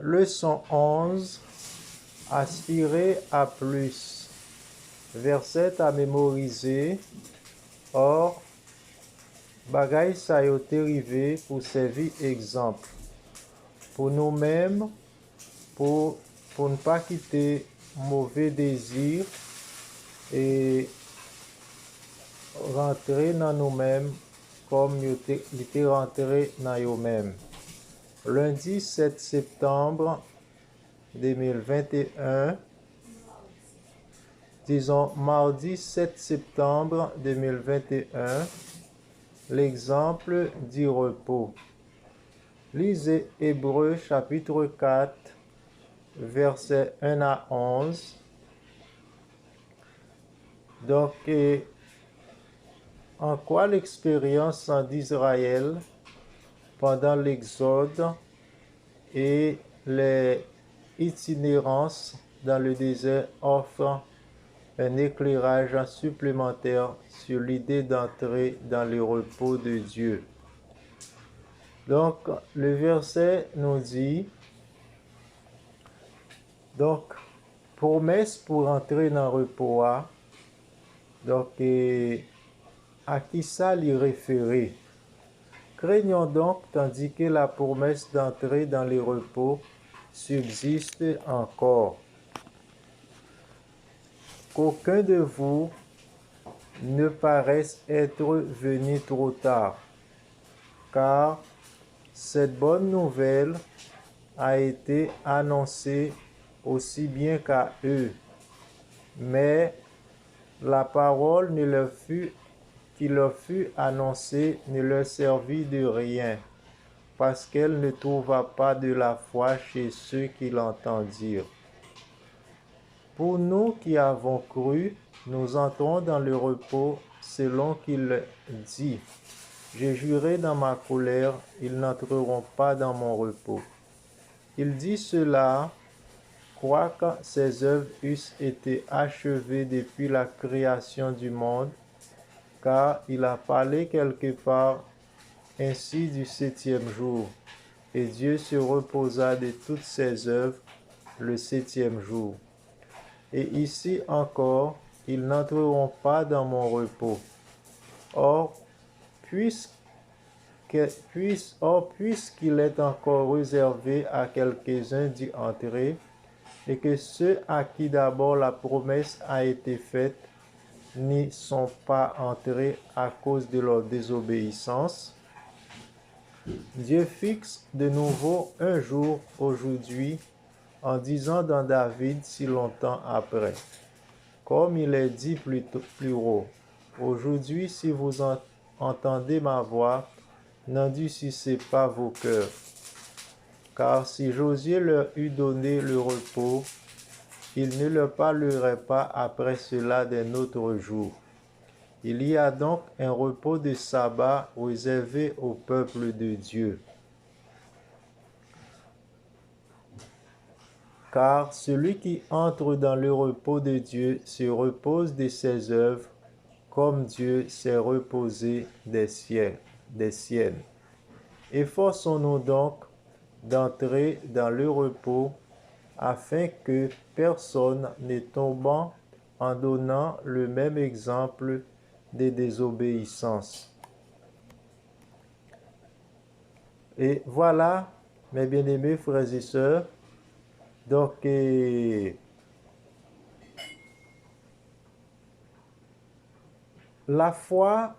Leçon 11. Aspirer à plus. Verset à mémoriser. Or, bagay sa yo te rive pour servir exemple. Pour nous-mêmes, pour ne pas quitter mauvais désirs et rentrer dans nous-mêmes comme il était rentré dans nous-mêmes. Lundi 7 septembre 2021, disons mardi 7 septembre 2021, l'exemple du repos. Lisez Hébreux chapitre 4, versets 1 à 11. Donc, en quoi l'expérience d'Israël pendant l'Exode et les itinérances dans le désert offrent un éclairage supplémentaire sur l'idée d'entrer dans le repos de Dieu. Donc, le verset nous dit, donc, promesse pour entrer dans le repos. Donc, à qui ça l'y référer? Craignons donc, tandis que la promesse d'entrer dans le repos subsiste encore, qu'aucun de vous ne paraisse être venu trop tard, car cette bonne nouvelle a été annoncée aussi bien qu'à eux, mais la parole qui leur fut annoncée ne leur servit de rien, parce qu'elle ne trouva pas de la foi chez ceux qui l'entendirent. Pour nous qui avons cru, nous entrons dans le repos selon qu'il dit. J'ai juré dans ma colère, ils n'entreront pas dans mon repos. Il dit cela, quoique ses œuvres eussent été achevées depuis la création du monde, car il a parlé quelque part ainsi du 7e jour, et Dieu se reposa de toutes ses œuvres le 7e jour. Et ici encore, ils n'entreront pas dans mon repos. Or, puisqu'il est encore réservé à quelques-uns d'y entrer, et que ceux à qui d'abord la promesse a été faite n'y sont pas entrés à cause de leur désobéissance, Dieu fixe de nouveau un jour aujourd'hui en disant dans David si longtemps après, comme il est dit plus haut, aujourd'hui si vous entendez ma voix, n'endurcissez pas vos cœurs. Car si Josué leur eût donné le repos, il ne leur parlerait pas après cela d'un autre jour. Il y a donc un repos de sabbat réservé au peuple de Dieu. Car celui qui entre dans le repos de Dieu se repose de ses œuvres, comme Dieu s'est reposé des siennes. Efforçons-nous donc d'entrer dans le repos, afin que personne ne tombe en donnant le même exemple de désobéissance. Et voilà, mes bien-aimés frères et sœurs, donc la foi,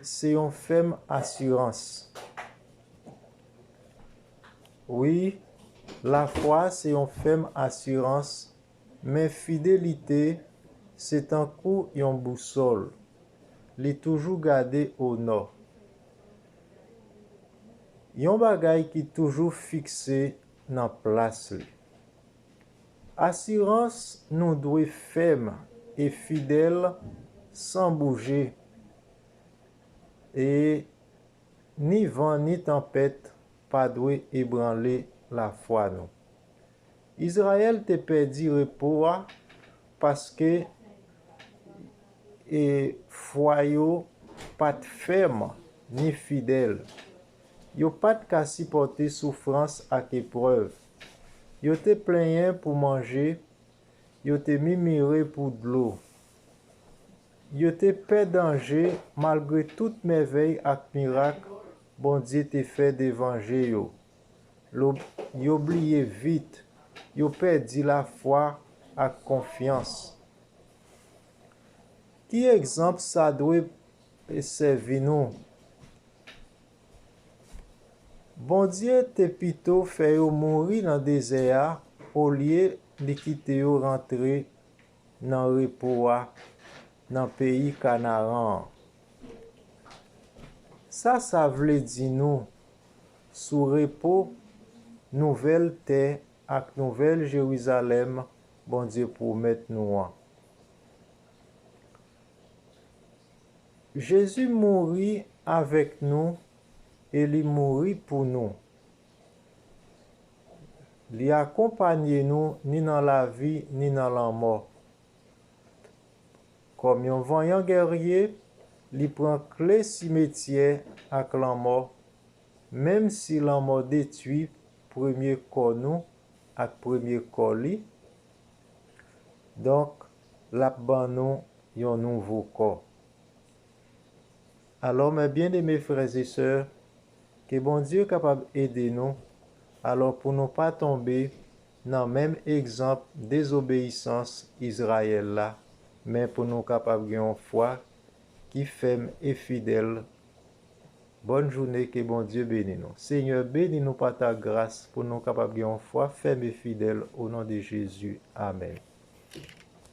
c'est une ferme assurance. Oui, la foi, c'est une ferme assurance, mais fidélité, c'est un coup et une boussole. Les toujours gardé au nord. Yon bagay qui toujours fixé dans place. Assurance nous doit ferme et fidèle sans bouger. Et ni vent ni tempête pas doit ébranler la foi nous. Israël te perdu repos parce que foyo pas ferme ni fidèle. Yo pas de supporter souffrance ak épreuve. Yo te plaignaient pour manger, yo te mimire pour de l'eau. Yo te paix danger malgré toute merveille et miracle, bon Dieu te fait d'évangile yo. Yo oublié vite, yo perdu la foi et confiance. Qui exemple ça doit servir nous? Bon Dieu te plutôt fait yo mourir dans le désert au lieu de quitter yo rentrer dans le repos dans le pays Canaan. Ça veut dire nous, sous repos, nouvelle terre et nouvelle Jérusalem, bon Dieu promet nous. Jésus mourit avec nous et il mourit pour nous. Il accompagne nous ni dans la vie ni dans la mort. Comme un vaillant guerrier, il prend clé cimetière avec la mort, même si la mort détruit premier corps nous et premier corps li. Donc, la ban nous un nouveau corps. Alors, mes bien-aimés frères et sœurs, que bon Dieu est capable d'aider nous, alors pour ne pas tomber dans le même exemple désobéissance Israël là, mais pour nous capables de une foi qui ferme et fidèle. Bonne journée, que bon Dieu bénisse nous. Seigneur, bénis-nous par ta grâce pour nous capables de une foi ferme et fidèle au nom de Jésus. Amen.